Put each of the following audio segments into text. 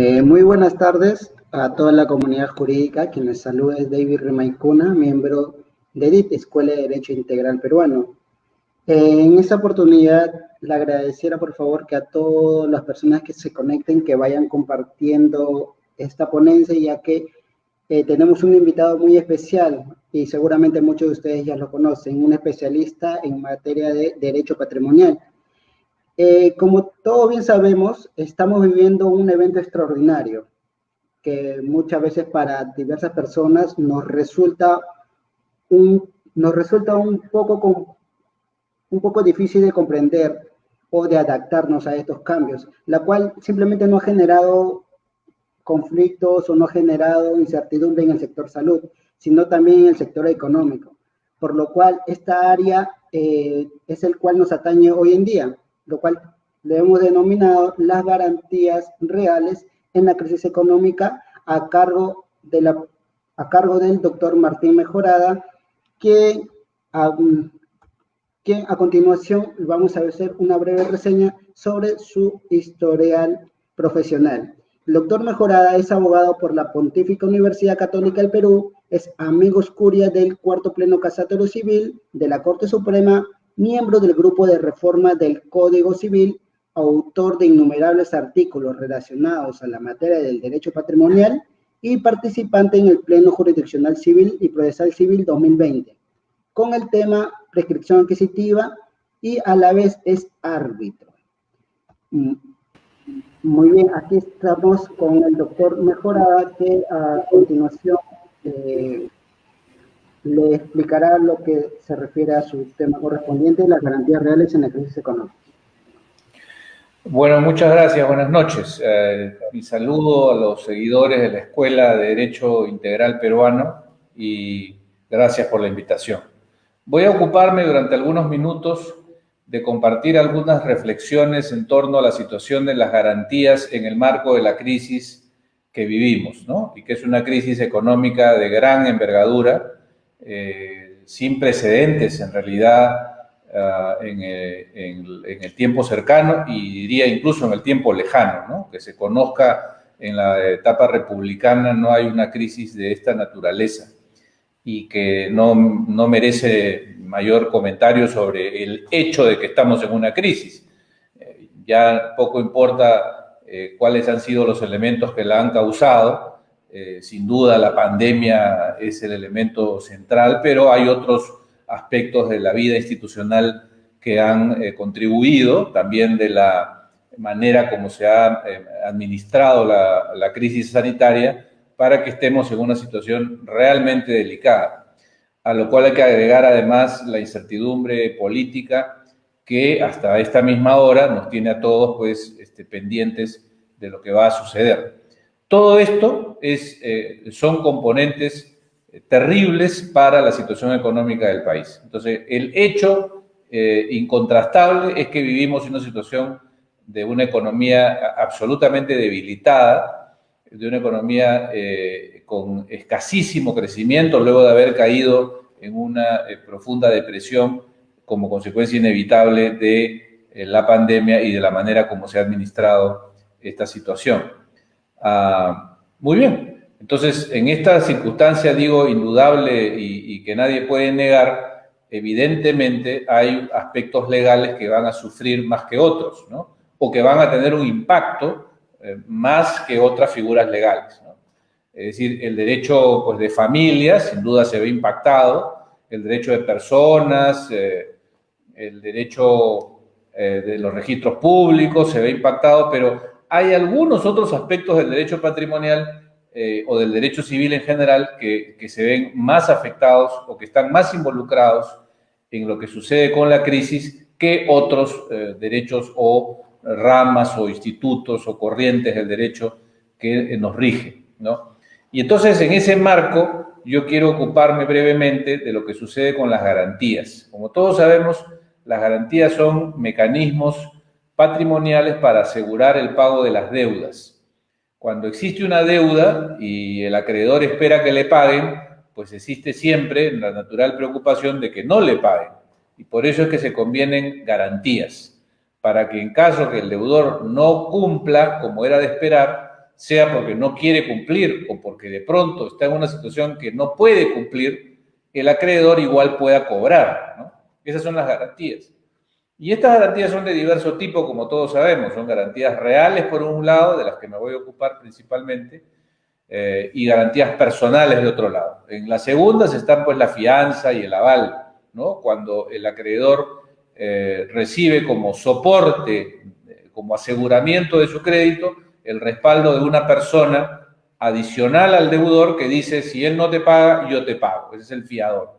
Muy buenas tardes a toda la comunidad jurídica. Quien les saluda es David Remaicuna, miembro de EDIT, Escuela de Derecho Integral Peruano. En esta oportunidad le agradeciera por favor que a todas las personas que se conecten, que vayan compartiendo esta ponencia, ya que tenemos un invitado muy especial y seguramente muchos de ustedes ya lo conocen, un especialista en materia de derecho patrimonial. Como todos bien sabemos, estamos viviendo un evento extraordinario que muchas veces para diversas personas nos resulta un poco difícil de comprender o de adaptarnos a estos cambios, la cual simplemente no ha generado conflictos o no ha generado incertidumbre en el sector salud, sino también en el sector económico, por lo cual esta área es el cual nos atañe hoy en día, lo cual le hemos denominado las garantías reales en la crisis económica a cargo del doctor Martín Mejorada, que a continuación vamos a hacer una breve reseña sobre su historial profesional. El doctor Mejorada es abogado por la Pontificia Universidad Católica del Perú, es amigo curia del Cuarto Pleno Casatorio Civil de la Corte Suprema, miembro del Grupo de Reforma del Código Civil, autor de innumerables artículos relacionados a la materia del derecho patrimonial y participante en el Pleno Jurisdiccional Civil y Procesal Civil 2020, con el tema prescripción adquisitiva y a la vez es árbitro. Muy bien, aquí estamos con el doctor Mejorada, que a continuación le explicará lo que se refiere a su tema correspondiente, las garantías reales en la crisis económica. Bueno, muchas gracias, buenas noches. Mi saludo a los seguidores de la Escuela de Derecho Integral Peruano y gracias por la invitación. Voy a ocuparme durante algunos minutos de compartir algunas reflexiones en torno a la situación de las garantías en el marco de la crisis que vivimos, ¿no? Y que es una crisis económica de gran envergadura, sin precedentes en realidad en el tiempo cercano y diría incluso en el tiempo lejano, ¿no? Que se conozca en la etapa republicana no hay una crisis de esta naturaleza y que no merece mayor comentario sobre el hecho de que estamos en una crisis. Ya poco importa cuáles han sido los elementos que la han causado. Sin duda la pandemia es el elemento central, pero hay otros aspectos de la vida institucional que han contribuido, también de la manera como se ha administrado la crisis sanitaria, para que estemos en una situación realmente delicada, a lo cual hay que agregar además la incertidumbre política que hasta esta misma hora nos tiene a todos pues, pendientes de lo que va a suceder. Todo esto son componentes terribles para la situación económica del país. Entonces, el hecho incontrastable es que vivimos en una situación de una economía absolutamente debilitada, de una economía con escasísimo crecimiento luego de haber caído en una profunda depresión como consecuencia inevitable de la pandemia y de la manera como se ha administrado esta situación. Muy bien, entonces en esta circunstancia, digo, indudable y que nadie puede negar, evidentemente hay aspectos legales que van a sufrir más que otros, ¿no? O que van a tener un impacto más que otras figuras legales, ¿no? Es decir, el derecho pues, de familia sin duda se ve impactado, el derecho de personas, el derecho de los registros públicos se ve impactado, pero hay algunos otros aspectos del derecho patrimonial o del derecho civil en general que se ven más afectados o que están más involucrados en lo que sucede con la crisis que otros derechos o ramas o institutos o corrientes del derecho que nos rigen, ¿no? Y entonces en ese marco yo quiero ocuparme brevemente de lo que sucede con las garantías. Como todos sabemos, las garantías son mecanismos patrimoniales para asegurar el pago de las deudas. Cuando existe una deuda y el acreedor espera que le paguen, pues existe siempre la natural preocupación de que no le paguen. Y por eso es que se convienen garantías, para que en caso que el deudor no cumpla como era de esperar, sea porque no quiere cumplir o porque de pronto está en una situación que no puede cumplir, el acreedor igual pueda cobrar, ¿no? Esas son las garantías. Y estas garantías son de diverso tipo, como todos sabemos. Son garantías reales, por un lado, de las que me voy a ocupar principalmente, y garantías personales de otro lado. En las segundas están pues la fianza y el aval, ¿no? Cuando el acreedor recibe como soporte, como aseguramiento de su crédito, el respaldo de una persona adicional al deudor que dice, si él no te paga, yo te pago. Ese es el fiador.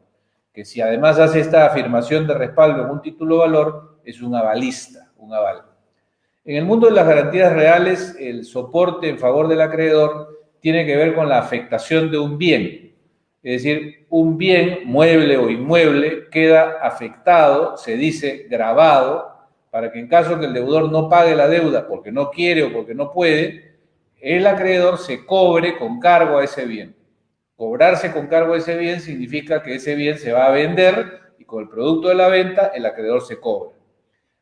Que si además hace esta afirmación de respaldo en un título de valor, es un avalista, un aval. En el mundo de las garantías reales, el soporte en favor del acreedor tiene que ver con la afectación de un bien. Es decir, un bien, mueble o inmueble, queda afectado, se dice gravado, para que en caso que el deudor no pague la deuda porque no quiere o porque no puede, el acreedor se cobre con cargo a ese bien. Cobrarse con cargo a ese bien significa que ese bien se va a vender y con el producto de la venta el acreedor se cobra.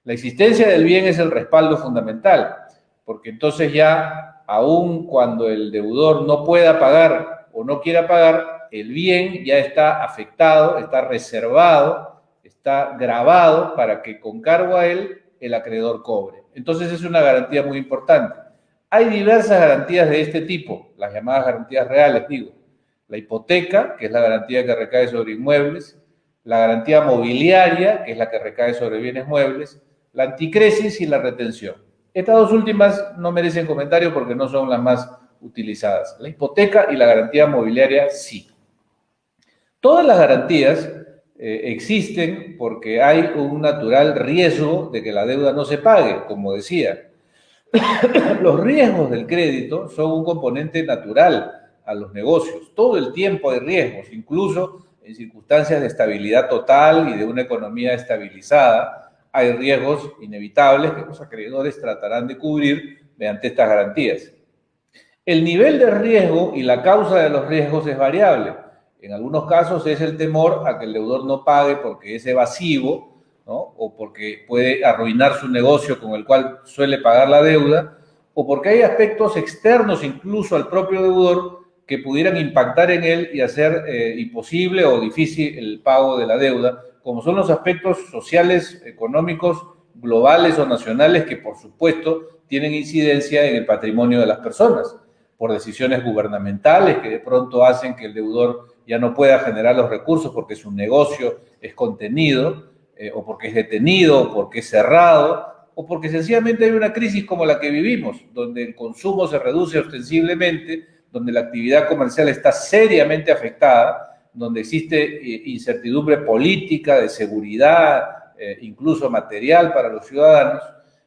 La existencia del bien es el respaldo fundamental, porque entonces ya, aun cuando el deudor no pueda pagar o no quiera pagar, el bien ya está afectado, está reservado, está gravado para que con cargo a él el acreedor cobre. Entonces es una garantía muy importante. Hay diversas garantías de este tipo, las llamadas garantías reales, digo. La hipoteca, que es la garantía que recae sobre inmuebles, la garantía mobiliaria, que es la que recae sobre bienes muebles, la anticresis y la retención. Estas dos últimas no merecen comentario porque no son las más utilizadas. La hipoteca y la garantía mobiliaria sí. Todas las garantías existen porque hay un natural riesgo de que la deuda no se pague, como decía. Los riesgos del crédito son un componente natural a los negocios. Todo el tiempo hay riesgos, incluso en circunstancias de estabilidad total y de una economía estabilizada, hay riesgos inevitables que los acreedores tratarán de cubrir mediante estas garantías. El nivel de riesgo y la causa de los riesgos es variable. En algunos casos es el temor a que el deudor no pague porque es evasivo, ¿no? O porque puede arruinar su negocio con el cual suele pagar la deuda, o porque hay aspectos externos incluso al propio deudor que pudieran impactar en él y hacer imposible o difícil el pago de la deuda, como son los aspectos sociales, económicos, globales o nacionales que, por supuesto, tienen incidencia en el patrimonio de las personas, por decisiones gubernamentales que de pronto hacen que el deudor ya no pueda generar los recursos porque su negocio es contenido, o porque es detenido, o porque es cerrado, o porque sencillamente hay una crisis como la que vivimos, donde el consumo se reduce ostensiblemente, donde la actividad comercial está seriamente afectada, donde existe incertidumbre política, de seguridad, incluso material para los ciudadanos.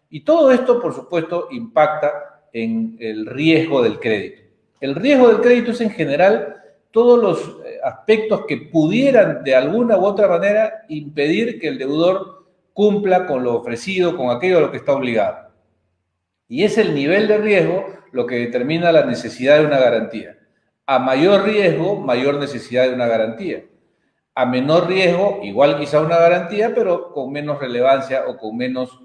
Y todo esto, por supuesto, impacta en el riesgo del crédito. El riesgo del crédito es en general todos los aspectos que pudieran de alguna u otra manera impedir que el deudor cumpla con lo ofrecido, con aquello a lo que está obligado. Y es el nivel de riesgo lo que determina la necesidad de una garantía. A mayor riesgo, mayor necesidad de una garantía. A menor riesgo, igual quizá una garantía, pero con menos relevancia o con menos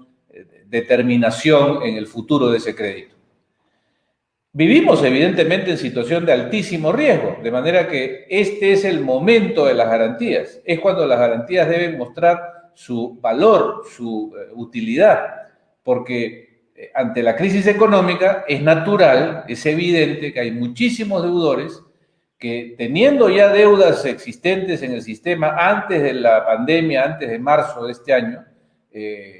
determinación en el futuro de ese crédito. Vivimos evidentemente en situación de altísimo riesgo, de manera que este es el momento de las garantías. Es cuando las garantías deben mostrar su valor, su utilidad, porque ante la crisis económica es natural, es evidente que hay muchísimos deudores que, teniendo ya deudas existentes en el sistema antes de la pandemia, antes de marzo de este año,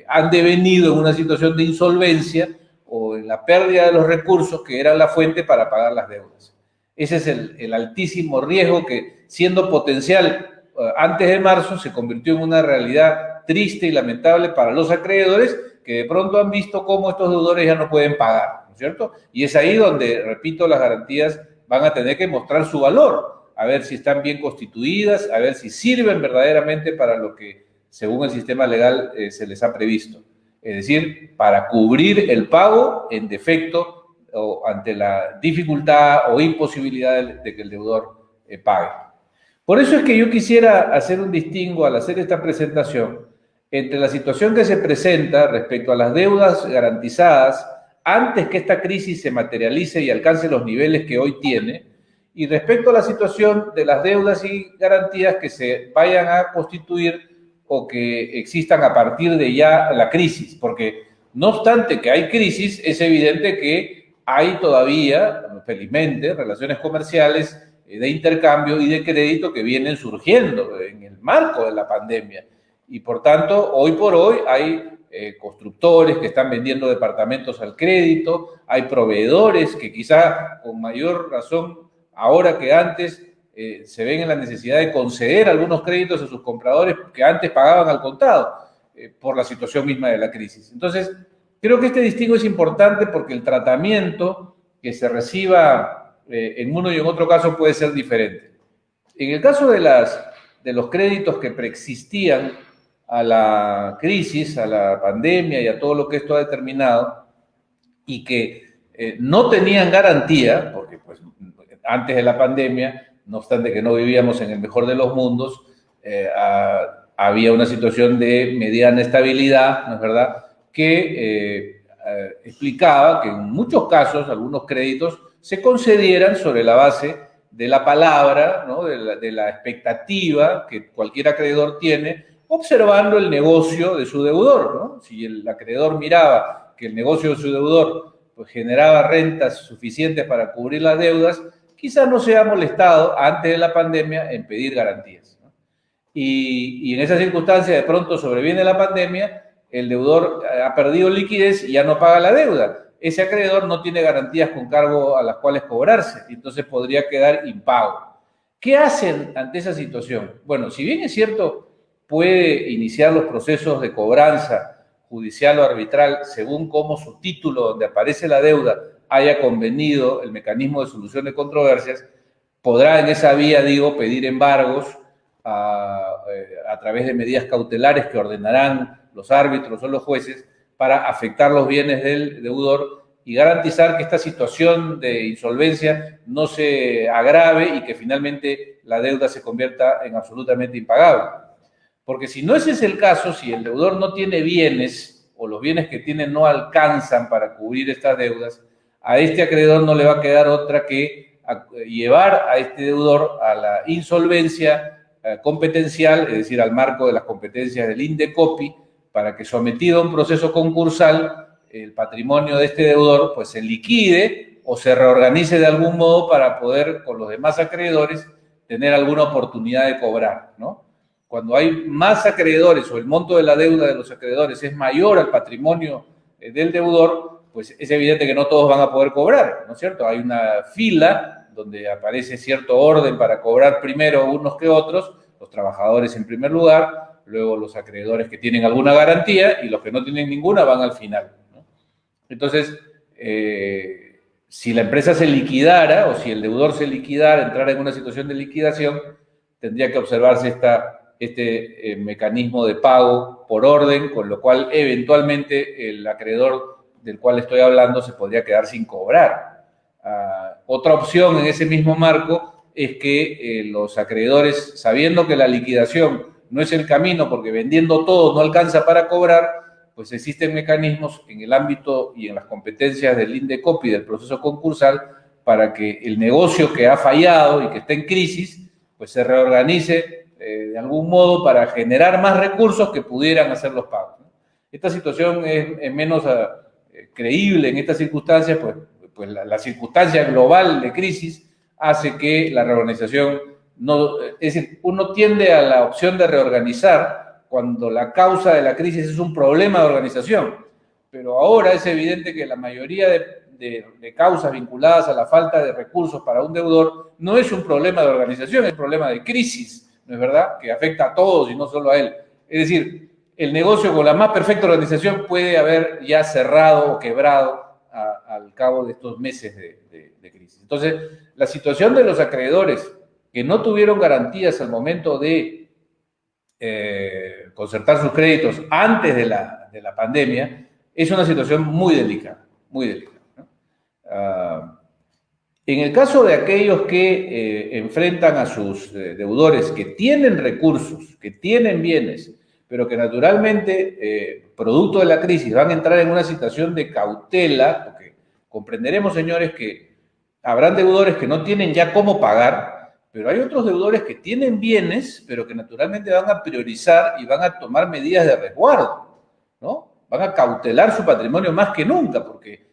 han devenido en una situación de insolvencia o en la pérdida de los recursos que eran la fuente para pagar las deudas. Ese es el altísimo riesgo que, siendo potencial antes de marzo, se convirtió en una realidad triste y lamentable para los acreedores que de pronto han visto cómo estos deudores ya no pueden pagar, ¿no es cierto? Y es ahí donde, repito, las garantías van a tener que mostrar su valor, a ver si están bien constituidas, a ver si sirven verdaderamente para lo que, según el sistema legal, se les ha previsto. Es decir, para cubrir el pago en defecto o ante la dificultad o imposibilidad de que el deudor pague. Por eso es que yo quisiera hacer un distingo al hacer esta presentación entre la situación que se presenta respecto a las deudas garantizadas antes que esta crisis se materialice y alcance los niveles que hoy tiene, y respecto a la situación de las deudas y garantías que se vayan a constituir o que existan a partir de ya la crisis, porque no obstante que hay crisis, es evidente que hay todavía, felizmente, relaciones comerciales de intercambio y de crédito que vienen surgiendo en el marco de la pandemia. Y por tanto, hoy por hoy hay constructores que están vendiendo departamentos al crédito, hay proveedores que quizá con mayor razón, ahora que antes, se ven en la necesidad de conceder algunos créditos a sus compradores que antes pagaban al contado por la situación misma de la crisis. Entonces, creo que este distingo es importante porque el tratamiento que se reciba en uno y en otro caso puede ser diferente. En el caso de los créditos que preexistían a la crisis, a la pandemia y a todo lo que esto ha determinado, y que no tenían garantía, porque pues, antes de la pandemia, no obstante que no vivíamos en el mejor de los mundos, había una situación de mediana estabilidad, ¿no es verdad?, que explicaba que en muchos casos algunos créditos se concedieran sobre la base de la palabra, ¿no?, de la expectativa que cualquier acreedor tiene, observando el negocio de su deudor, ¿no? Si el acreedor miraba que el negocio de su deudor pues, generaba rentas suficientes para cubrir las deudas, quizás no se ha molestado antes de la pandemia en pedir garantías, ¿no? Y en esa circunstancia de pronto sobreviene la pandemia, el deudor ha perdido liquidez y ya no paga la deuda. Ese acreedor no tiene garantías con cargo a las cuales cobrarse, entonces podría quedar impago. ¿Qué hacen ante esa situación? Bueno, si bien es cierto, puede iniciar los procesos de cobranza judicial o arbitral según cómo su título donde aparece la deuda haya convenido el mecanismo de solución de controversias, podrá en esa vía, digo, pedir embargos a través de medidas cautelares que ordenarán los árbitros o los jueces para afectar los bienes del deudor y garantizar que esta situación de insolvencia no se agrave y que finalmente la deuda se convierta en absolutamente impagable. Porque si no ese es el caso, si el deudor no tiene bienes o los bienes que tiene no alcanzan para cubrir estas deudas, a este acreedor no le va a quedar otra que llevar a este deudor a la insolvencia competencial, es decir, al marco de las competencias del INDECOPI, para que sometido a un proceso concursal, el patrimonio de este deudor pues se liquide o se reorganice de algún modo para poder con los demás acreedores tener alguna oportunidad de cobrar, ¿no? Cuando hay más acreedores o el monto de la deuda de los acreedores es mayor al patrimonio del deudor, pues es evidente que no todos van a poder cobrar, ¿no es cierto? Hay una fila donde aparece cierto orden para cobrar primero unos que otros, los trabajadores en primer lugar, luego los acreedores que tienen alguna garantía y los que no tienen ninguna van al final, ¿no? Entonces, si la empresa se liquidara o si el deudor se liquidara, entrara en una situación de liquidación, tendría que observarse este mecanismo de pago por orden, con lo cual eventualmente el acreedor del cual estoy hablando se podría quedar sin cobrar. Otra opción en ese mismo marco es que los acreedores, sabiendo que la liquidación no es el camino porque vendiendo todo no alcanza para cobrar, pues existen mecanismos en el ámbito y en las competencias del INDECOPI, del proceso concursal, para que el negocio que ha fallado y que está en crisis, pues se reorganice de algún modo para generar más recursos que pudieran hacer los pagos, ¿no? Esta situación es menos creíble en estas circunstancias, pues la circunstancia global de crisis hace que la reorganización no, es decir, uno tiende a la opción de reorganizar cuando la causa de la crisis es un problema de organización, pero ahora es evidente que la mayoría de causas vinculadas a la falta de recursos para un deudor no es un problema de organización, es un problema de crisis, ¿no es verdad?, que afecta a todos y no solo a él. Es decir, el negocio con la más perfecta organización puede haber ya cerrado o quebrado al cabo de estos meses de crisis. Entonces, la situación de los acreedores que no tuvieron garantías al momento de concertar sus créditos antes de la pandemia es una situación muy delicada, ¿no? En el caso de aquellos que enfrentan a sus deudores que tienen recursos, que tienen bienes, pero que naturalmente, producto de la crisis, van a entrar en una situación de cautela, porque comprenderemos, señores, que habrán deudores que no tienen ya cómo pagar, pero hay otros deudores que tienen bienes, pero que naturalmente van a priorizar y van a tomar medidas de resguardo, ¿no? Van a cautelar su patrimonio más que nunca, porque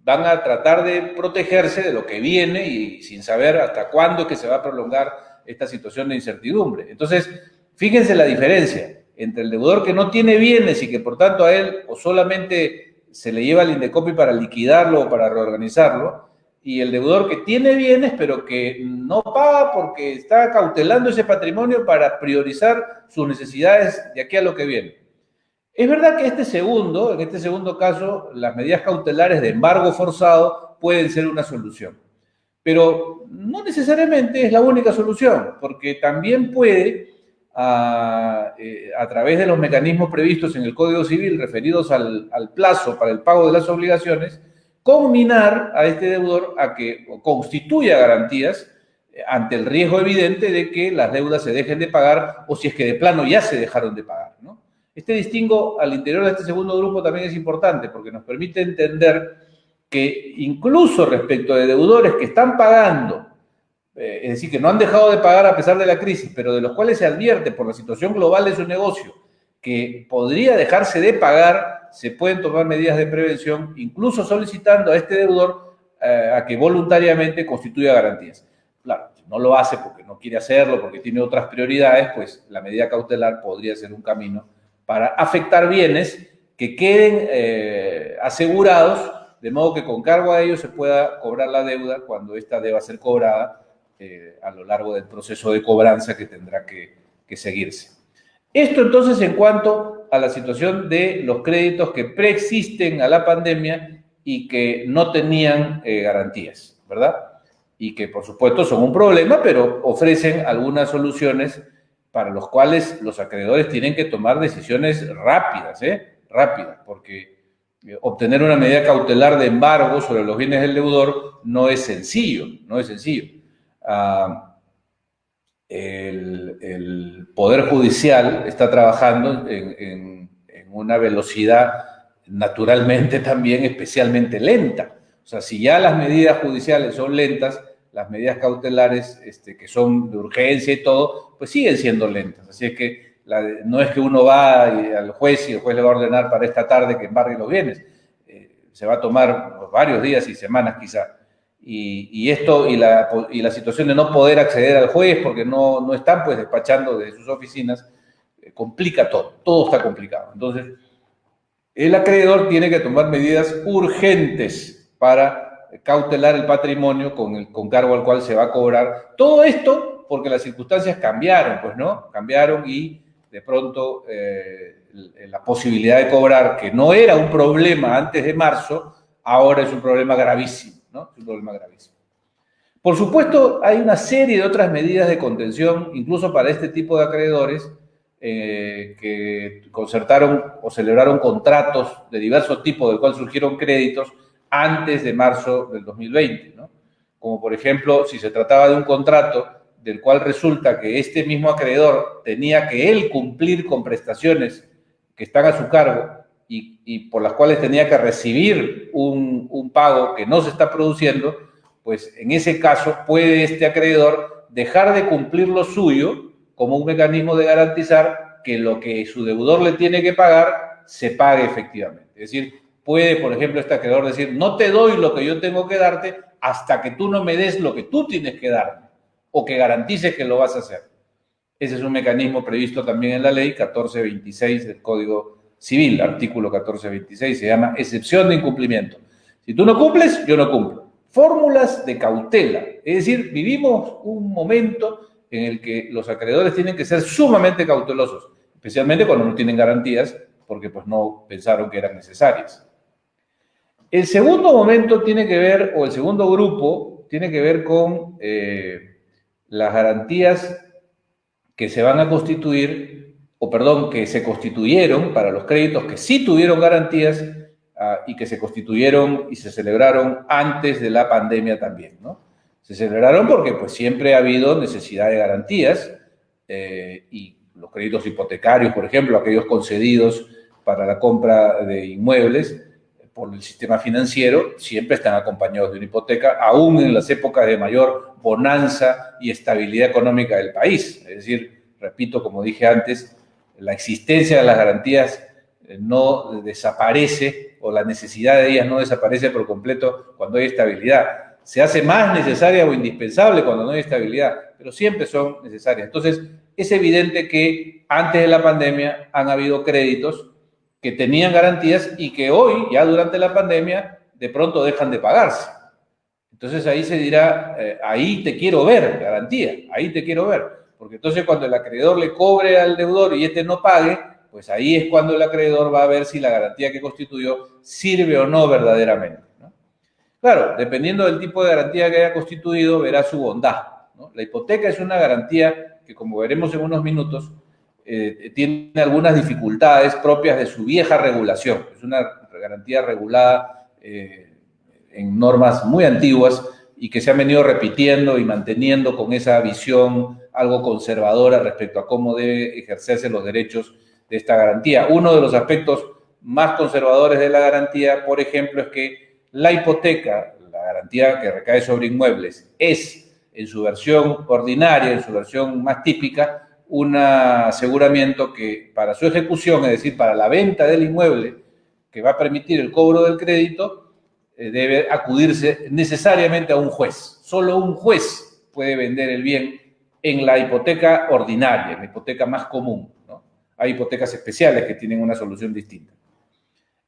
van a tratar de protegerse de lo que viene y sin saber hasta cuándo es que se va a prolongar esta situación de incertidumbre. Entonces, fíjense la diferencia entre el deudor que no tiene bienes y que por tanto a él o solamente se le lleva el Indecopi para liquidarlo o para reorganizarlo, y el deudor que tiene bienes pero que no paga porque está cautelando ese patrimonio para priorizar sus necesidades de aquí a lo que viene. Es verdad que en este segundo caso, las medidas cautelares de embargo forzado pueden ser una solución, pero no necesariamente es la única solución, porque también puede, a través de los mecanismos previstos en el Código Civil referidos al plazo para el pago de las obligaciones, combinar a este deudor a que constituya garantías ante el riesgo evidente de que las deudas se dejen de pagar o si es que de plano ya se dejaron de pagar, ¿no? Este distingo al interior de este segundo grupo también es importante porque nos permite entender que incluso respecto de deudores que están pagando, es decir, que no han dejado de pagar a pesar de la crisis, pero de los cuales se advierte por la situación global de su negocio que podría dejarse de pagar, se pueden tomar medidas de prevención, incluso solicitando a este deudor a que voluntariamente constituya garantías. Claro, si no lo hace porque no quiere hacerlo, porque tiene otras prioridades, pues la medida cautelar podría ser un camino para afectar bienes que queden asegurados, de modo que con cargo a ellos se pueda cobrar la deuda cuando ésta deba ser cobrada a lo largo del proceso de cobranza que tendrá que seguirse. Esto entonces en cuanto a la situación de los créditos que preexisten a la pandemia y que no tenían garantías, ¿verdad? Y que por supuesto son un problema, pero ofrecen algunas soluciones para los cuales los acreedores tienen que tomar decisiones rápidas, rápidas, porque obtener una medida cautelar de embargo sobre los bienes del deudor no es sencillo, no es sencillo. El Poder Judicial está trabajando en una velocidad naturalmente también especialmente lenta. O sea, si ya las medidas judiciales son lentas, las medidas cautelares que son de urgencia y todo, pues siguen siendo lentas. Así es que no es que uno va al juez y el juez le va a ordenar para esta tarde que embargue los bienes. Se va a tomar varios días y semanas quizá. Y la situación de no poder acceder al juez porque no están pues despachando de sus oficinas, complica todo está complicado. Entonces, el acreedor tiene que tomar medidas urgentes para cautelar el patrimonio con cargo al cual se va a cobrar. Todo esto porque las circunstancias cambiaron, pues, ¿no? Cambiaron y de pronto la posibilidad de cobrar, que no era un problema antes de marzo, ahora es un problema gravísimo, ¿no? Es un problema gravísimo. Por supuesto, hay una serie de otras medidas de contención, incluso para este tipo de acreedores, que concertaron o celebraron contratos de diversos tipos, del cual surgieron créditos antes de marzo del 2020, ¿no? Como por ejemplo, si se trataba de un contrato del cual resulta que este mismo acreedor tenía que él cumplir con prestaciones que están a su cargo y por las cuales tenía que recibir un pago que no se está produciendo, pues en ese caso puede este acreedor dejar de cumplir lo suyo como un mecanismo de garantizar que lo que su deudor le tiene que pagar se pague efectivamente. Es decir, puede, por ejemplo, este acreedor decir, no te doy lo que yo tengo que darte hasta que tú no me des lo que tú tienes que darme o que garantices que lo vas a hacer. Ese es un mecanismo previsto también en la ley 1426 del Código Civil, artículo 1426, se llama excepción de incumplimiento. Si tú no cumples, yo no cumplo. Fórmulas de cautela, es decir, vivimos un momento en el que los acreedores tienen que ser sumamente cautelosos, especialmente cuando no tienen garantías, porque pues no pensaron que eran necesarias. El segundo momento tiene que ver, o el segundo grupo, tiene que ver con las garantías que se van a constituir, o perdón, que se constituyeron para los créditos que sí tuvieron garantías y que se constituyeron y se celebraron antes de la pandemia también, ¿no? Se celebraron porque pues siempre ha habido necesidad de garantías y los créditos hipotecarios, por ejemplo, aquellos concedidos para la compra de inmuebles por el sistema financiero, siempre están acompañados de una hipoteca, aún en las épocas de mayor bonanza y estabilidad económica del país. Es decir, repito, como dije antes, la existencia de las garantías no desaparece, o la necesidad de ellas no desaparece por completo cuando hay estabilidad. Se hace más necesaria o indispensable cuando no hay estabilidad, pero siempre son necesarias. Entonces, es evidente que antes de la pandemia han habido créditos que tenían garantías y que hoy, ya durante la pandemia, de pronto dejan de pagarse. Entonces ahí se dirá, ahí te quiero ver, garantía, ahí te quiero ver. Porque entonces cuando el acreedor le cobre al deudor y este no pague, pues ahí es cuando el acreedor va a ver si la garantía que constituyó sirve o no verdaderamente, ¿no? Claro, dependiendo del tipo de garantía que haya constituido, verá su bondad, ¿no? La hipoteca es una garantía que, como veremos en unos minutos, tiene algunas dificultades propias de su vieja regulación. Es una garantía regulada en normas muy antiguas y que se han venido repitiendo y manteniendo con esa visión algo conservadora respecto a cómo debe ejercerse los derechos de esta garantía. Uno de los aspectos más conservadores de la garantía, por ejemplo, es que la hipoteca, la garantía que recae sobre inmuebles, es en su versión ordinaria, en su versión más típica, un aseguramiento que para su ejecución, es decir, para la venta del inmueble, que va a permitir el cobro del crédito, debe acudirse necesariamente a un juez. Solo un juez puede vender el bien en la hipoteca ordinaria, en la hipoteca más común, ¿no? Hay hipotecas especiales que tienen una solución distinta.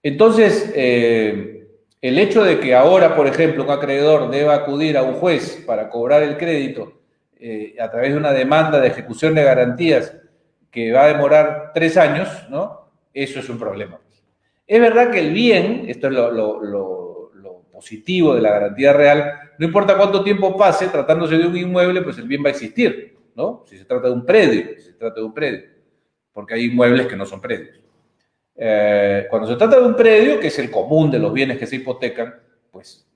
Entonces, el hecho de que ahora, por ejemplo, un acreedor deba acudir a un juez para cobrar el crédito a través de una demanda de ejecución de garantías que va a demorar 3 años, ¿no? Eso es un problema. Es verdad que el bien, esto es lo positivo de la garantía real, no importa cuánto tiempo pase, tratándose de un inmueble, pues el bien va a existir, ¿no? Si se trata de un predio, porque hay inmuebles que no son predios. Cuando se trata de un predio, que es el común de los bienes que se hipotecan, pues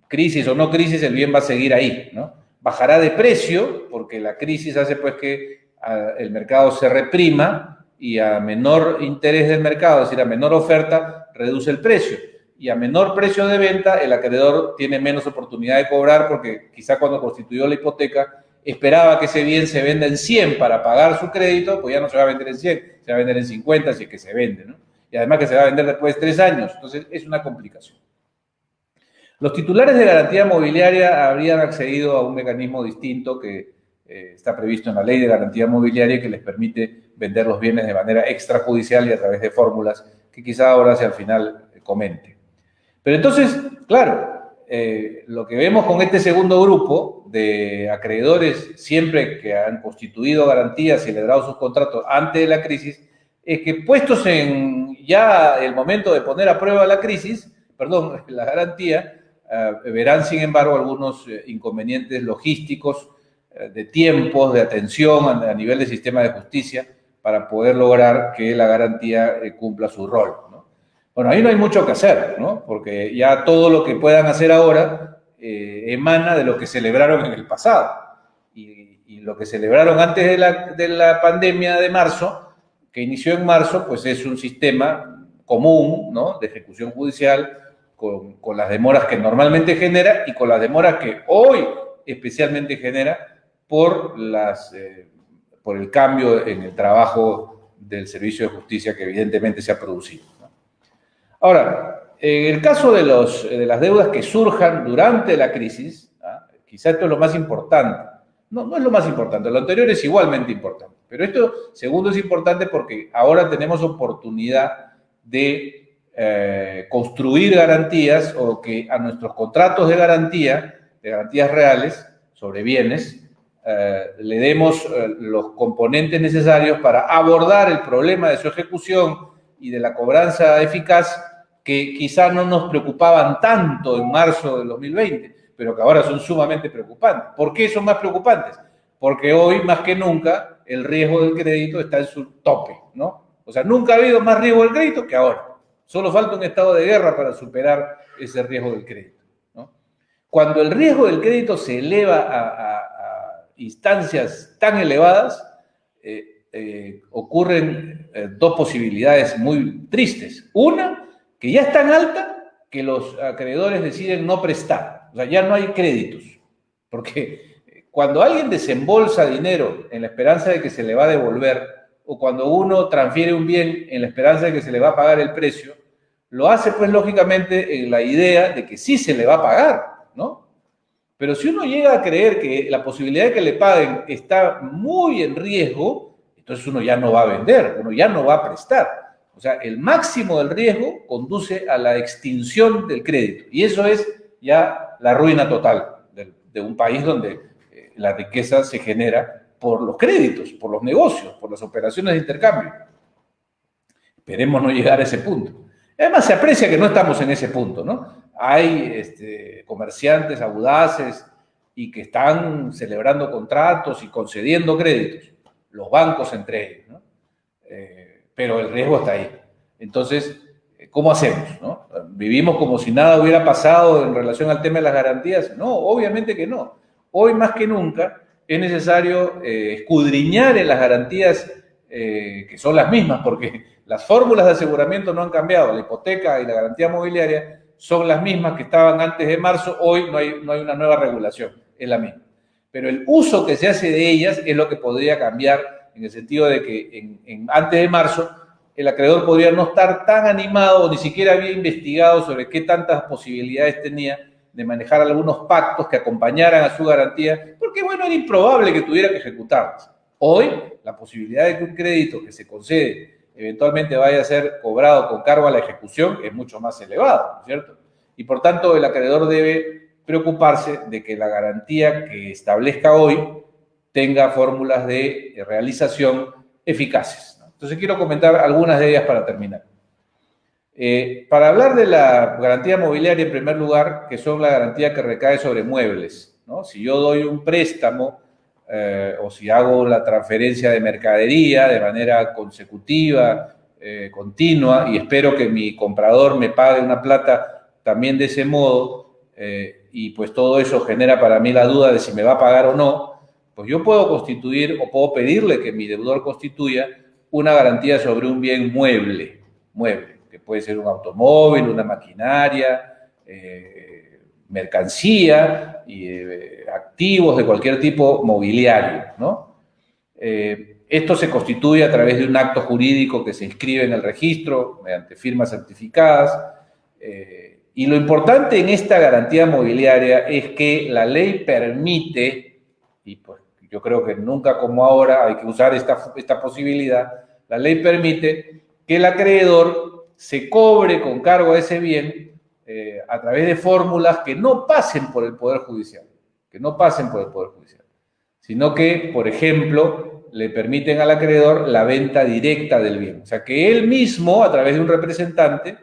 crisis o no crisis, el bien va a seguir ahí, ¿no? Bajará de precio, porque la crisis hace pues que el mercado se reprima y a menor interés del mercado, es decir, a menor oferta, reduce el precio. Y a menor precio de venta, el acreedor tiene menos oportunidad de cobrar porque quizá cuando constituyó la hipoteca esperaba que ese bien se venda en 100 para pagar su crédito, pues ya no se va a vender en 100, se va a vender en 50 si es que se vende, ¿no? Y además que se va a vender después de 3 años, entonces es una complicación. Los titulares de garantía mobiliaria habrían accedido a un mecanismo distinto que está previsto en la Ley de Garantía Mobiliaria que les permite vender los bienes de manera extrajudicial y a través de fórmulas que quizá ahora al final comente. Pero entonces, claro, lo que vemos con este segundo grupo de acreedores, siempre que han constituido garantías y celebrado sus contratos antes de la crisis, es que puestos en ya el momento de poner a prueba la garantía, verán, sin embargo, algunos inconvenientes logísticos, de tiempos, de atención a nivel del sistema de justicia para poder lograr que la garantía cumpla su rol, ¿no? Bueno, ahí no hay mucho que hacer, ¿no? Porque ya todo lo que puedan hacer ahora emana de lo que celebraron en el pasado. Y lo que celebraron antes de la pandemia de marzo, que inició en marzo, pues es un sistema común, ¿no?, de ejecución judicial, con las demoras que normalmente genera y con las demoras que hoy especialmente genera por el cambio en el trabajo del servicio de justicia que evidentemente se ha producido, ¿no? Ahora, en el caso de las deudas que surjan durante la crisis, ¿no?, quizá esto es lo más importante. No es lo más importante, lo anterior es igualmente importante, pero esto segundo es importante porque ahora tenemos oportunidad de construir garantías o que a nuestros contratos de garantías reales sobre bienes, le demos los componentes necesarios para abordar el problema de su ejecución y de la cobranza eficaz que quizá no nos preocupaban tanto en marzo del 2020, pero que ahora son sumamente preocupantes. ¿Por qué son más preocupantes? Porque hoy, más que nunca, el riesgo del crédito está en su tope, ¿no? O sea, nunca ha habido más riesgo del crédito que ahora. Solo falta un estado de guerra para superar ese riesgo del crédito, ¿no? Cuando el riesgo del crédito se eleva a instancias tan elevadas, ocurren dos posibilidades muy tristes. Una, que ya es tan alta que los acreedores deciden no prestar. O sea, ya no hay créditos. Porque cuando alguien desembolsa dinero en la esperanza de que se le va a devolver, o cuando uno transfiere un bien en la esperanza de que se le va a pagar el precio, lo hace pues lógicamente en la idea de que sí se le va a pagar, ¿no? Pero si uno llega a creer que la posibilidad de que le paguen está muy en riesgo, entonces uno ya no va a vender, uno ya no va a prestar. O sea, el máximo del riesgo conduce a la extinción del crédito. Y eso es ya la ruina total de un país donde la riqueza se genera por los créditos, por los negocios, por las operaciones de intercambio. Esperemos no llegar a ese punto. Además, se aprecia que no estamos en ese punto, ¿no? Hay comerciantes audaces y que están celebrando contratos y concediendo créditos, los bancos entre ellos, ¿no? Pero el riesgo está ahí. Entonces, ¿cómo hacemos, no? ¿Vivimos como si nada hubiera pasado en relación al tema de las garantías? No, obviamente que no. Hoy más que nunca es necesario escudriñar en las garantías que son las mismas, porque las fórmulas de aseguramiento no han cambiado. La hipoteca y la garantía mobiliaria son las mismas que estaban antes de marzo. Hoy no hay una nueva regulación, es la misma. Pero el uso que se hace de ellas es lo que podría cambiar, en el sentido de que antes de marzo el acreedor podría no estar tan animado o ni siquiera había investigado sobre qué tantas posibilidades tenía de manejar algunos pactos que acompañaran a su garantía, porque bueno, era improbable que tuviera que ejecutarlas. Hoy, la posibilidad de que un crédito que se concede eventualmente vaya a ser cobrado con cargo a la ejecución es mucho más elevado, ¿cierto? Y por tanto, el acreedor debe preocuparse de que la garantía que establezca hoy tenga fórmulas de realización eficaces, ¿no? Entonces, quiero comentar algunas de ellas para terminar. Para hablar de la garantía mobiliaria, en primer lugar, que son la garantía que recae sobre muebles, ¿no? Si yo doy un préstamo o si hago la transferencia de mercadería de manera consecutiva, continua, y espero que mi comprador me pague una plata también de ese modo, y pues todo eso genera para mí la duda de si me va a pagar o no, pues yo puedo constituir o puedo pedirle que mi deudor constituya una garantía sobre un bien mueble, que puede ser un automóvil, una maquinaria, mercancía y activos de cualquier tipo mobiliario, ¿no? Esto se constituye a través de un acto jurídico que se inscribe en el registro mediante firmas certificadas. Y lo importante en esta garantía mobiliaria es que la ley permite, y pues yo creo que nunca como ahora hay que usar esta posibilidad, la ley permite que el acreedor se cobre con cargo a ese bien a través de fórmulas que no pasen por el Poder Judicial, sino que, por ejemplo, le permiten al acreedor la venta directa del bien. O sea, que él mismo, a través de un representante,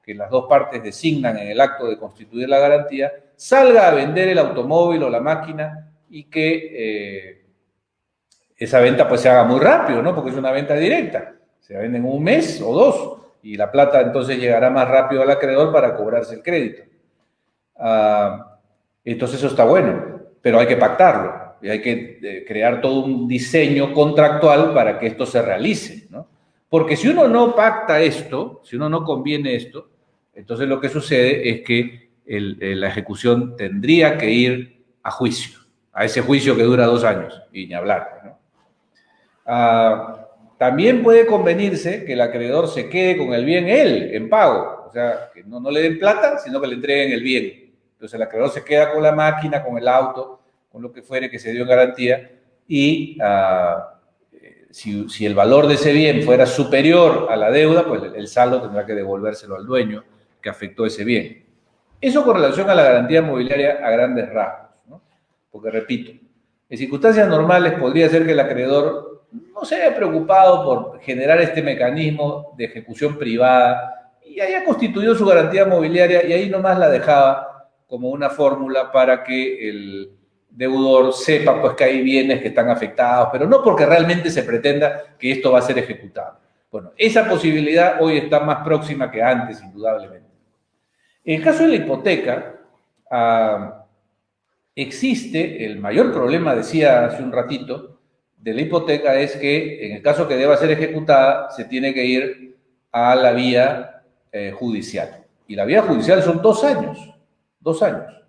que las dos partes designan en el acto de constituir la garantía, salga a vender el automóvil o la máquina y que esa venta pues se haga muy rápido, ¿no? Porque es una venta directa. Se vende en un mes o dos y la plata entonces llegará más rápido al acreedor para cobrarse el crédito. Entonces eso está bueno, pero hay que pactarlo y hay que crear todo un diseño contractual para que esto se realice, ¿no? Porque si uno no pacta esto, si uno no conviene esto, entonces lo que sucede es que la ejecución tendría que ir a juicio, a ese juicio que dura 2 años, y ni hablar, ¿no? También puede convenirse que el acreedor se quede con el bien él, en pago, o sea, que no le den plata, sino que le entreguen el bien. Entonces el acreedor se queda con la máquina, con el auto, con lo que fuere que se dio en garantía, y si el valor de ese bien fuera superior a la deuda, pues el saldo tendrá que devolvérselo al dueño que afectó ese bien. Eso con relación a la garantía mobiliaria a grandes rasgos, ¿no? Porque, repito, en circunstancias normales podría ser que el acreedor no se haya preocupado por generar este mecanismo de ejecución privada y haya constituido su garantía mobiliaria y ahí nomás la dejaba como una fórmula para que el deudor sepa pues que hay bienes que están afectados, pero no porque realmente se pretenda que esto va a ser ejecutado. Bueno, esa posibilidad hoy está más próxima que antes, indudablemente. En el caso de la hipoteca, existe el mayor problema, decía hace un ratito, de la hipoteca es que en el caso que deba ser ejecutada, se tiene que ir a la vía judicial. Y la vía judicial son 2 años, 2 años.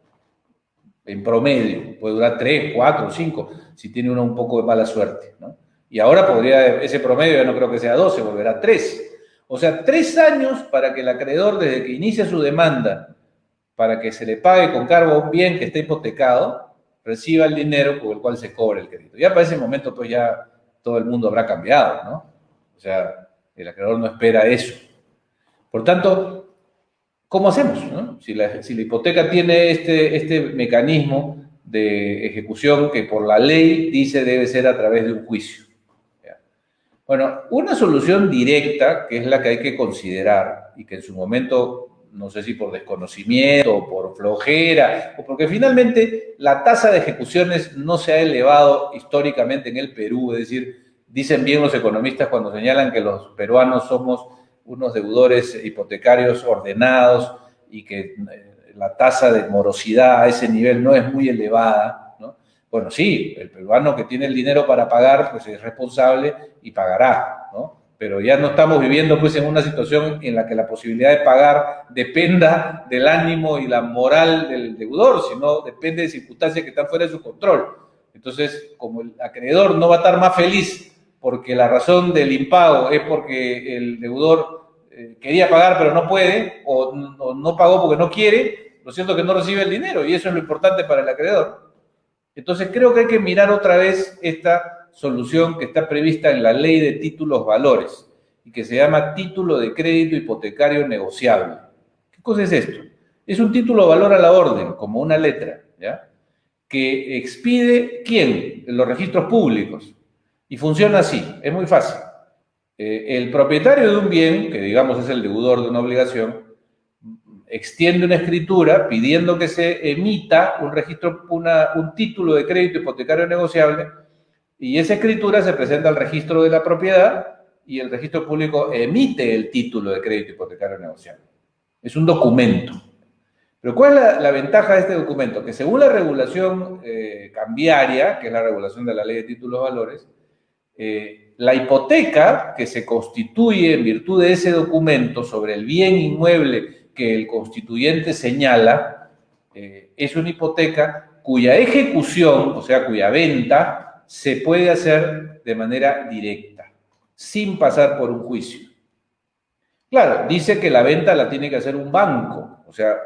En promedio, puede durar 3, 4, 5, si tiene uno un poco de mala suerte, ¿no? Y ahora podría, ese promedio ya no creo que sea 12, volverá a 13. O sea, 3 años para que el acreedor, desde que inicia su demanda, para que se le pague con cargo a un bien que está hipotecado, reciba el dinero por el cual se cobra el crédito. Ya para ese momento, pues ya todo el mundo habrá cambiado, ¿no? O sea, el acreedor no espera eso. Por tanto, ¿cómo hacemos, no? Si la hipoteca tiene este mecanismo de ejecución que por la ley dice debe ser a través de un juicio. ¿Ya? Bueno, una solución directa, que es la que hay que considerar y que en su momento, no sé si por desconocimiento o por flojera, o porque finalmente la tasa de ejecuciones no se ha elevado históricamente en el Perú, es decir, dicen bien los economistas cuando señalan que los peruanos somos unos deudores hipotecarios ordenados y que la tasa de morosidad a ese nivel no es muy elevada, ¿no? Bueno, sí, el peruano que tiene el dinero para pagar, pues es responsable y pagará, ¿no? Pero ya no estamos viviendo pues en una situación en la que la posibilidad de pagar dependa del ánimo y la moral del deudor, sino depende de circunstancias que están fuera de su control. Entonces, como el acreedor no va a estar más feliz porque la razón del impago es porque el deudor quería pagar pero no puede, o no pagó porque no quiere, lo cierto es que no recibe el dinero, y eso es lo importante para el acreedor. Entonces creo que hay que mirar otra vez esta solución que está prevista en la Ley de Títulos Valores y que se llama título de crédito hipotecario negociable. ¿Qué cosa es esto? Es un título valor a la orden, como una letra, ¿ya? Que expide, ¿quién? Los registros públicos. Y funciona así, es muy fácil. El propietario de un bien, que digamos es el deudor de una obligación, extiende una escritura pidiendo que se emita un título de crédito hipotecario negociable, y esa escritura se presenta al registro de la propiedad y el registro público emite el título de crédito hipotecario negociable. Es un documento. Pero ¿cuál es la ventaja de este documento? Que según la regulación cambiaria, que es la regulación de la Ley de Títulos Valores, la hipoteca que se constituye en virtud de ese documento sobre el bien inmueble que el constituyente señala, es una hipoteca cuya ejecución, o sea, cuya venta, se puede hacer de manera directa, sin pasar por un juicio. Claro, dice que la venta la tiene que hacer un banco, o sea,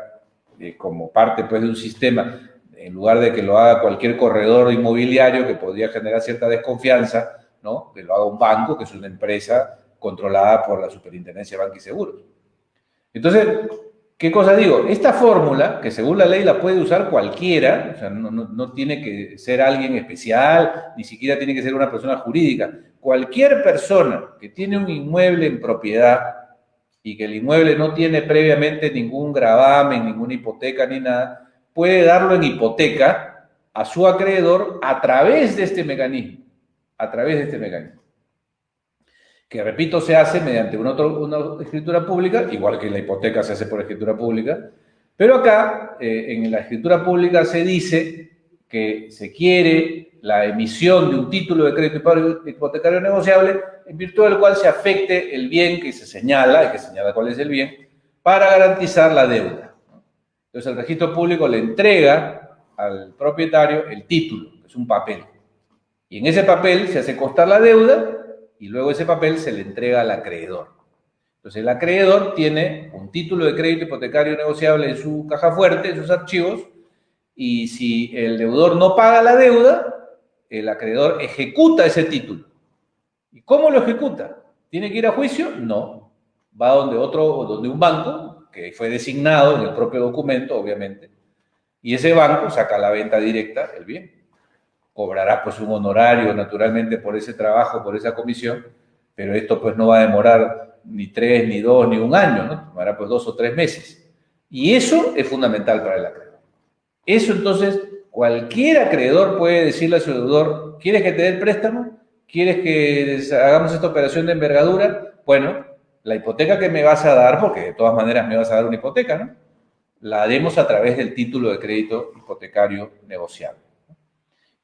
como parte pues de un sistema, en lugar de que lo haga cualquier corredor inmobiliario que podría generar cierta desconfianza, ¿no? Que lo haga un banco, que es una empresa controlada por la Superintendencia de Banca y Seguros. Entonces, ¿qué cosa digo? Esta fórmula, que según la ley la puede usar cualquiera, o sea, no tiene que ser alguien especial, ni siquiera tiene que ser una persona jurídica. Cualquier persona que tiene un inmueble en propiedad y que el inmueble no tiene previamente ningún gravamen, ninguna hipoteca ni nada, puede darlo en hipoteca a su acreedor a través de este mecanismo. A través de este mecanismo. Que, repito, se hace mediante una escritura pública, igual que la hipoteca se hace por escritura pública, pero acá, en la escritura pública se dice que se quiere la emisión de un título de crédito hipotecario negociable, en virtud del cual se afecte el bien que se señala, hay que señalar cuál es el bien, para garantizar la deuda. Entonces el registro público le entrega al propietario el título, que es un papel. Y en ese papel se hace constar la deuda y luego ese papel se le entrega al acreedor. Entonces el acreedor tiene un título de crédito hipotecario negociable en su caja fuerte, en sus archivos, y si el deudor no paga la deuda, el acreedor ejecuta ese título. ¿Y cómo lo ejecuta? ¿Tiene que ir a juicio? No. Va donde un banco, que fue designado en el propio documento, obviamente, y ese banco saca a la venta directa el bien. Cobrará pues un honorario naturalmente por ese trabajo, por esa comisión, pero esto pues no va a demorar ni 3, ni 2, ni un año, ¿no? Tomará pues 2 o 3 meses. Y eso es fundamental para el acreedor. Eso entonces, cualquier acreedor puede decirle a su deudor, ¿quieres que te dé el préstamo? ¿Quieres que hagamos esta operación de envergadura? Bueno, la hipoteca que me vas a dar, porque de todas maneras me vas a dar una hipoteca, ¿no? La haremos a través del título de crédito hipotecario negociable.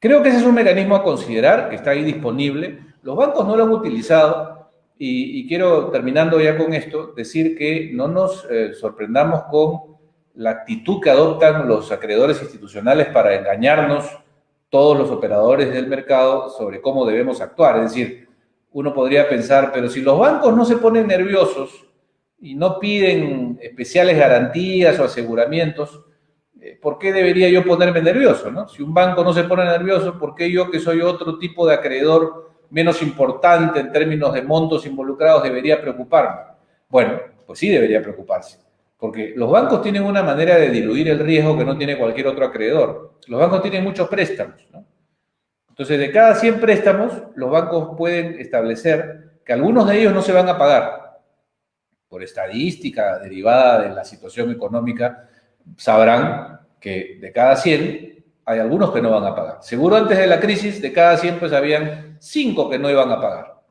Creo que ese es un mecanismo a considerar, que está ahí disponible. Los bancos no lo han utilizado y quiero, terminando ya con esto, decir que no nos sorprendamos con la actitud que adoptan los acreedores institucionales para engañarnos todos los operadores del mercado sobre cómo debemos actuar. Es decir, uno podría pensar, pero si los bancos no se ponen nerviosos y no piden especiales garantías o aseguramientos, ¿por qué debería yo ponerme nervioso, no? Si un banco no se pone nervioso, ¿por qué yo, que soy otro tipo de acreedor menos importante en términos de montos involucrados, debería preocuparme? Bueno, pues sí debería preocuparse, porque los bancos tienen una manera de diluir el riesgo que no tiene cualquier otro acreedor. Los bancos tienen muchos préstamos, ¿no? Entonces, de cada 100 préstamos, los bancos pueden establecer que algunos de ellos no se van a pagar. Por estadística derivada de la situación económica, sabrán que de cada 100 hay algunos que no van a pagar. Seguro antes de la crisis, de cada 100 pues habían 5 que no iban a pagar.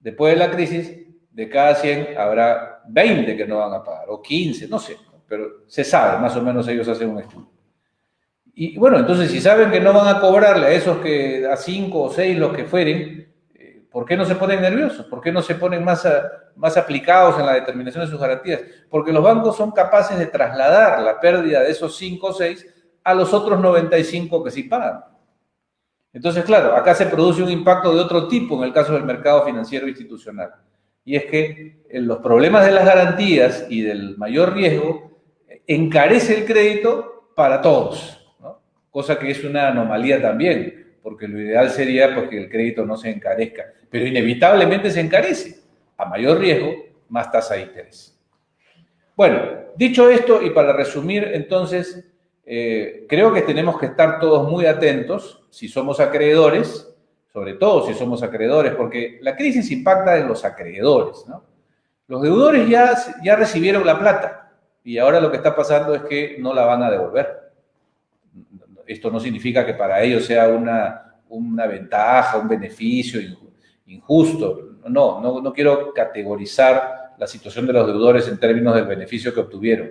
Después de la crisis, de cada 100 habrá 20 que no van a pagar, o 15, no sé, pero se sabe, más o menos ellos hacen un estudio. Y bueno, entonces si saben que no van a cobrarle a esos que, a 5 o 6 los que fueren, ¿por qué no se ponen nerviosos? ¿Por qué no se ponen más aplicados en la determinación de sus garantías? Porque los bancos son capaces de trasladar la pérdida de esos 5 o 6 a los otros 95 que sí pagan. Entonces, claro, acá se produce un impacto de otro tipo en el caso del mercado financiero institucional. Y es que los problemas de las garantías y del mayor riesgo encarece el crédito para todos, ¿no? Cosa que es una anomalía también, porque lo ideal sería pues, que el crédito no se encarezca, pero inevitablemente se encarece. A mayor riesgo, más tasa de interés. Bueno, dicho esto, y para resumir, entonces, creo que tenemos que estar todos muy atentos, si somos acreedores, sobre todo si somos acreedores, porque la crisis impacta en los acreedores, ¿no? Los deudores ya recibieron la plata y ahora lo que está pasando es que no la van a devolver. Esto no significa que para ellos sea una ventaja, un beneficio injusto. No quiero categorizar la situación de los deudores en términos del beneficio que obtuvieron.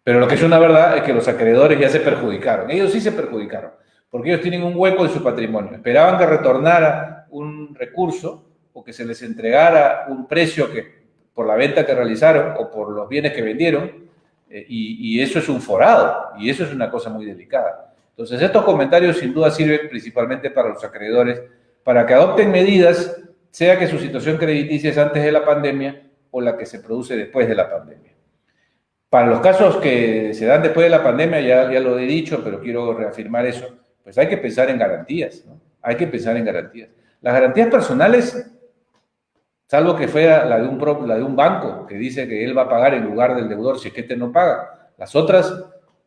Pero lo que es una verdad es que los acreedores ya se perjudicaron. Ellos sí se perjudicaron, porque ellos tienen un hueco en su patrimonio. Esperaban que retornara un recurso o que se les entregara un precio por la venta que realizaron o por los bienes que vendieron, y eso es un forado, y eso es una cosa muy delicada. Entonces, estos comentarios sin duda sirven principalmente para los acreedores, para que adopten medidas, sea que su situación crediticia es antes de la pandemia o la que se produce después de la pandemia. Para los casos que se dan después de la pandemia, ya lo he dicho, pero quiero reafirmar eso, pues hay que pensar en garantías, ¿no? Hay que pensar en garantías. Las garantías personales, salvo que fuera la de un banco que dice que él va a pagar en lugar del deudor si es que este no paga, las otras,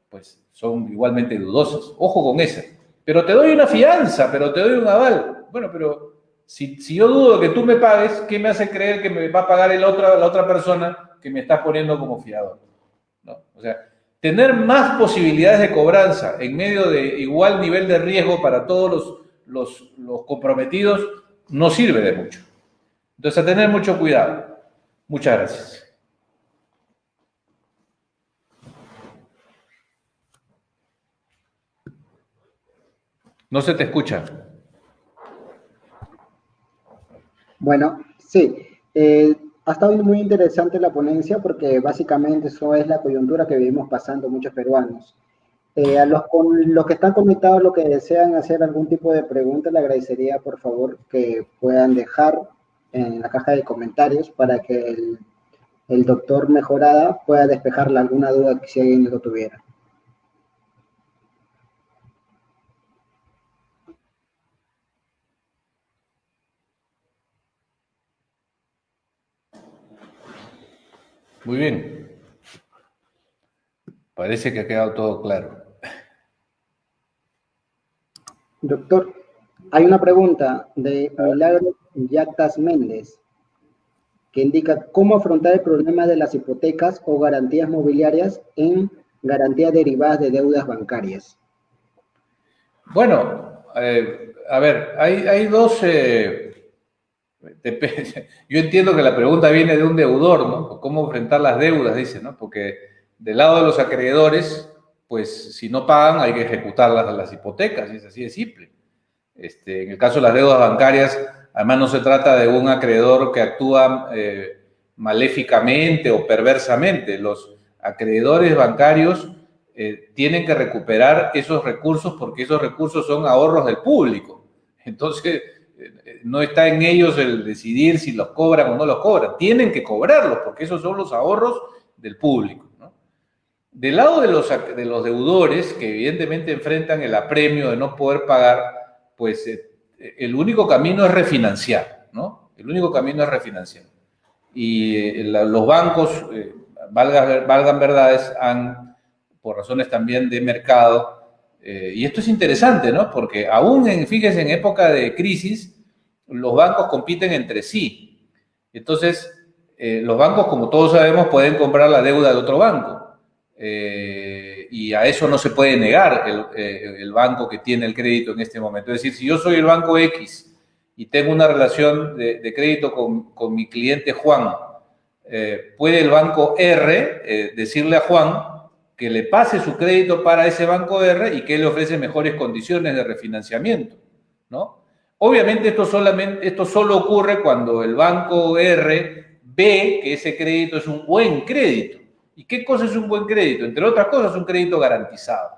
pues son igualmente dudosas. Ojo con esa. Pero te doy una fianza, pero te doy un aval. Bueno, pero si yo dudo que tú me pagues, ¿qué me hace creer que me va a pagar la otra persona que me estás poniendo como fiador? ¿No? O sea, tener más posibilidades de cobranza en medio de igual nivel de riesgo para todos los comprometidos no sirve de mucho. Entonces, a tener mucho cuidado. Muchas gracias. No se te escucha. Bueno, sí. Ha estado muy interesante la ponencia porque básicamente eso es la coyuntura que vivimos pasando muchos peruanos. A los que están conectados, los que desean hacer algún tipo de pregunta, le agradecería por favor que puedan dejar en la caja de comentarios para que el doctor Mejorada pueda despejarle alguna duda que si alguien lo tuviera. Muy bien. Parece que ha quedado todo claro. Doctor, hay una pregunta de Milagro Yactas Méndez que indica cómo afrontar el problema de las hipotecas o garantías mobiliarias en garantías derivadas de deudas bancarias. Bueno, a ver, hay dos... yo entiendo que la pregunta viene de un deudor, ¿no? ¿Cómo enfrentar las deudas? Dice, ¿no? Porque del lado de los acreedores, pues si no pagan hay que ejecutar las hipotecas, y es así de simple. En el caso de las deudas bancarias, además no se trata de un acreedor que actúa maléficamente o perversamente. Los acreedores bancarios tienen que recuperar esos recursos porque esos recursos son ahorros del público. Entonces, no está en ellos el decidir si los cobran o no los cobran. Tienen que cobrarlos porque esos son los ahorros del público, ¿no? Del lado de los deudores, que evidentemente enfrentan el apremio de no poder pagar, pues el único camino es refinanciar, ¿no? El único camino es refinanciar. Y los bancos, valgan verdades, han, por razones también de mercado, y esto es interesante, ¿no? Porque aún, fíjense, en época de crisis, los bancos compiten entre sí. Entonces, los bancos, como todos sabemos, pueden comprar la deuda de otro banco. Y a eso no se puede negar el banco que tiene el crédito en este momento. Es decir, si yo soy el banco X y tengo una relación de crédito con mi cliente Juan, puede el banco R decirle a Juan que le pase su crédito para ese banco R y que él le ofrece mejores condiciones de refinanciamiento, ¿no? Obviamente esto solo ocurre cuando el banco R ve que ese crédito es un buen crédito. ¿Y qué cosa es un buen crédito? Entre otras cosas, un crédito garantizado,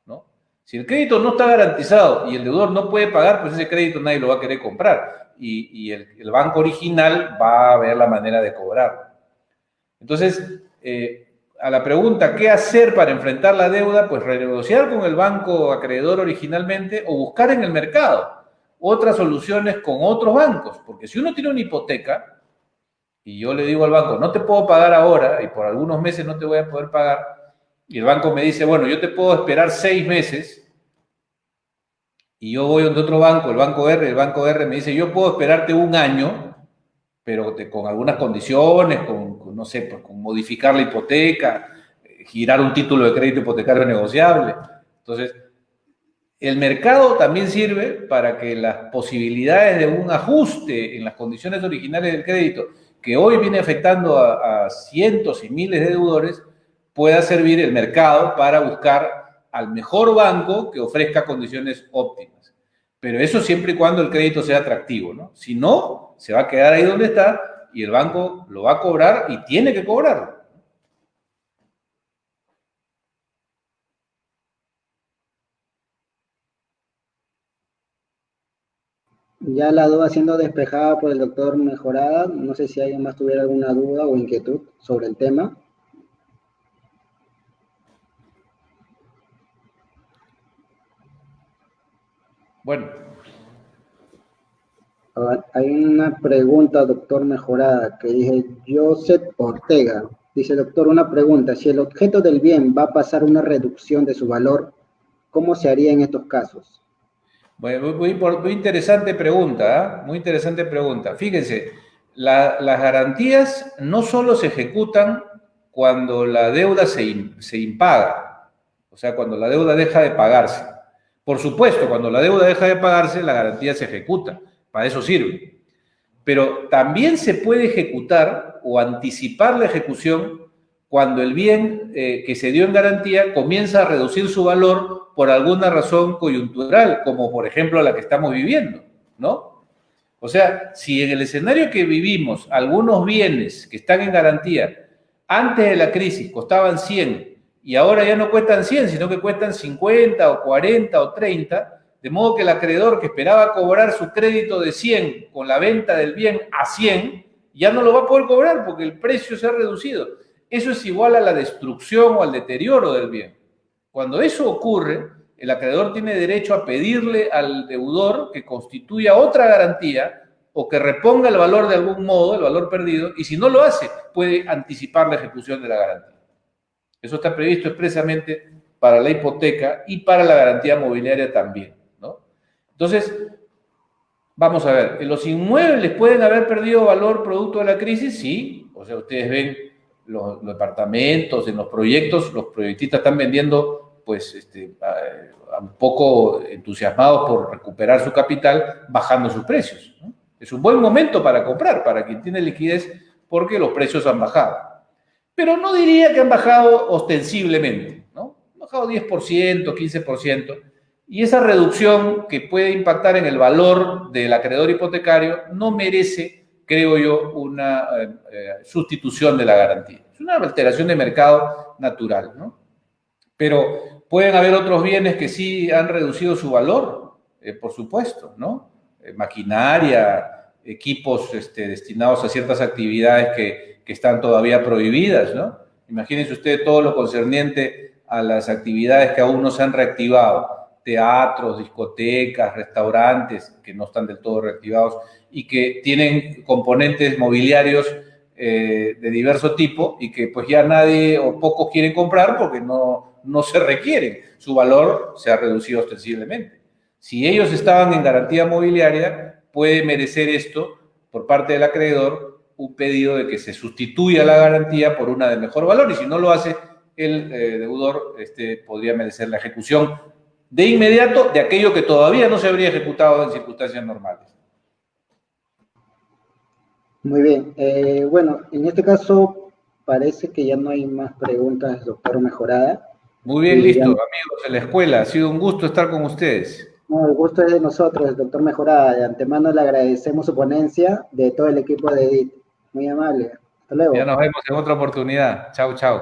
¿no? Si el crédito no está garantizado y el deudor no puede pagar, pues ese crédito nadie lo va a querer comprar y el banco original va a ver la manera de cobrarlo. Entonces, a la pregunta, ¿qué hacer para enfrentar la deuda? Pues renegociar con el banco acreedor originalmente o buscar en el mercado otras soluciones con otros bancos, porque si uno tiene una hipoteca y yo le digo al banco, no te puedo pagar ahora y por algunos meses no te voy a poder pagar, y el banco me dice, bueno, yo te puedo esperar 6 meses, y yo voy donde otro banco, el banco R me dice, yo puedo esperarte 1 año, pero con algunas condiciones, no sé, pues, con modificar la hipoteca, girar un título de crédito hipotecario negociable. Entonces, el mercado también sirve para que las posibilidades de un ajuste en las condiciones originales del crédito, que hoy viene afectando a cientos y miles de deudores, pueda servir el mercado para buscar al mejor banco que ofrezca condiciones óptimas. Pero eso siempre y cuando el crédito sea atractivo, ¿no? Si no, se va a quedar ahí donde está y el banco lo va a cobrar y tiene que cobrarlo. Ya la duda siendo despejada por el doctor Mejorada, no sé si alguien más tuviera alguna duda o inquietud sobre el tema. Bueno. Hay una pregunta, doctor Mejorada, que dice Joseph Ortega. Dice, doctor, una pregunta. Si el objeto del bien va a pasar una reducción de su valor, ¿cómo se haría en estos casos? Bueno, muy interesante pregunta, ¿eh? Muy interesante pregunta. Fíjense, las garantías no solo se ejecutan cuando la deuda se impaga, o sea, cuando la deuda deja de pagarse. Por supuesto, cuando la deuda deja de pagarse, la garantía se ejecuta, para eso sirve. Pero también se puede ejecutar o anticipar la ejecución cuando el bien que se dio en garantía comienza a reducir su valor por alguna razón coyuntural, como por ejemplo la que estamos viviendo, ¿no? O sea, si en el escenario que vivimos algunos bienes que están en garantía antes de la crisis costaban 100 y ahora ya no cuestan 100, sino que cuestan 50 o 40 o 30, de modo que el acreedor que esperaba cobrar su crédito de 100 con la venta del bien a 100, ya no lo va a poder cobrar porque el precio se ha reducido. Eso es igual a la destrucción o al deterioro del bien. Cuando eso ocurre, el acreedor tiene derecho a pedirle al deudor que constituya otra garantía o que reponga el valor de algún modo, el valor perdido, y si no lo hace, puede anticipar la ejecución de la garantía. Eso está previsto expresamente para la hipoteca y para la garantía mobiliaria también, ¿no? Entonces, vamos a ver, ¿los inmuebles pueden haber perdido valor producto de la crisis? Sí, o sea, ustedes ven los departamentos, en los proyectos, los proyectistas están vendiendo, pues, un poco entusiasmados por recuperar su capital, bajando sus precios, ¿no? Es un buen momento para comprar, para quien tiene liquidez, porque los precios han bajado. Pero no diría que han bajado ostensiblemente, ¿no? Han bajado 10%, 15%, Y esa reducción que puede impactar en el valor del acreedor hipotecario no merece, creo yo, una sustitución de la garantía. Es una alteración de mercado natural, ¿no? Pero pueden haber otros bienes que sí han reducido su valor, por supuesto, ¿no? Maquinaria, equipos destinados a ciertas actividades que están todavía prohibidas, ¿no? Imagínense usted todo lo concerniente a las actividades que aún no se han reactivado, teatros, discotecas, restaurantes que no están del todo reactivados y que tienen componentes mobiliarios de diverso tipo y que pues ya nadie o pocos quieren comprar porque no se requieren. Su valor se ha reducido ostensiblemente. Si ellos estaban en garantía mobiliaria, puede merecer esto por parte del acreedor un pedido de que se sustituya la garantía por una de mejor valor y si no lo hace, el deudor podría merecer la ejecución de inmediato de aquello que todavía no se habría ejecutado en circunstancias normales. Muy bien. Bueno, en este caso parece que ya no hay más preguntas, doctor Mejorada. Muy bien, Y ya, listo, amigos de la escuela. Ha sido un gusto estar con ustedes. no, el gusto es de nosotros, doctor Mejorada. De antemano le agradecemos su ponencia de todo el equipo de EDIT. Muy amable. Hasta Ya luego. nos vemos en otra oportunidad. Chau, chau.